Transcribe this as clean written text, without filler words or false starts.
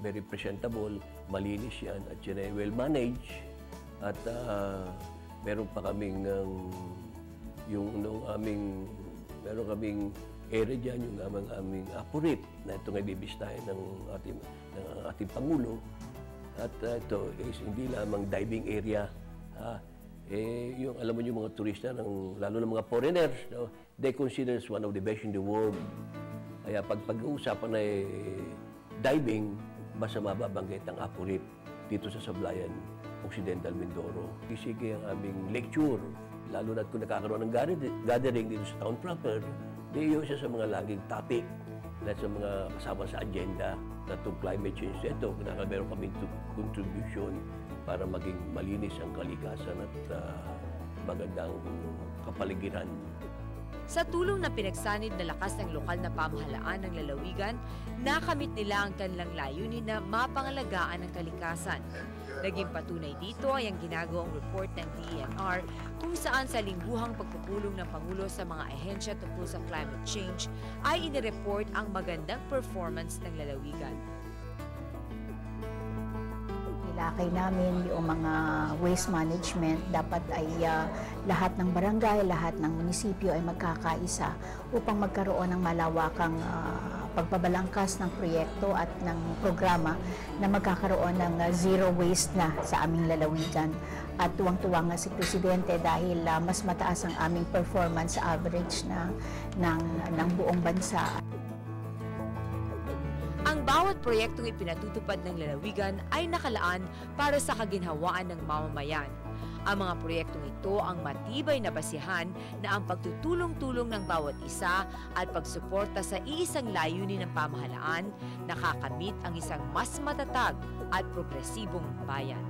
very presentable, malinis yan, at yan ay well-managed. At meron pa kaming meron kaming area dyan, yung aming apurit, na ito ngay bibistahin ng ating Pangulo. At ito is hindi lamang diving area. Yung alam mo yung mga turista, lalo na mga foreigners, no? They consider it one of the best in the world. Kaya pag-uusapan na diving, basta mababanggit ang apurit dito sa Sablayan, Occidental Mindoro. Sige ang aming lecture, lalo na kung nakakaroon ng gathering dito sa town proper, di yun siya sa mga laging topic na sa mga kasama sa agenda na itong climate change. Ito, meron kami contribution para maging malinis ang kalikasan at magandang kapaligiran. Sa tulong ng pinagsanib na lakas ng lokal na pamahalaan ng lalawigan, nakamit nila ang kanilang layunin na mapangalagaan ang kalikasan. Naging patunay dito ay ang ginagawang report ng DENR kung saan sa lingguhang pagpupulong ng Pangulo sa mga ahensya tungkol sa climate change ay inireport ang magandang performance ng lalawigan. Nilakay namin yung mga waste management, dapat ay lahat ng barangay, lahat ng munisipyo ay magkakaisa upang magkaroon ng malawakang pagbabalangkas ng proyekto at ng programa na magkakaroon ng zero waste na sa aming lalawigan. At tuwang-tuwa nga si Presidente dahil mas mataas ang aming performance average ng buong bansa. Ang bawat proyektong ipinatutupad ng lalawigan ay nakalaan para sa kaginhawaan ng mamamayan. Ang mga proyektong ito ang matibay na basihan na ang pagtutulong-tulong ng bawat isa at pagsuporta sa iisang layunin ng pamahalaan nakakamit ang isang mas matatag at progresibong bayan.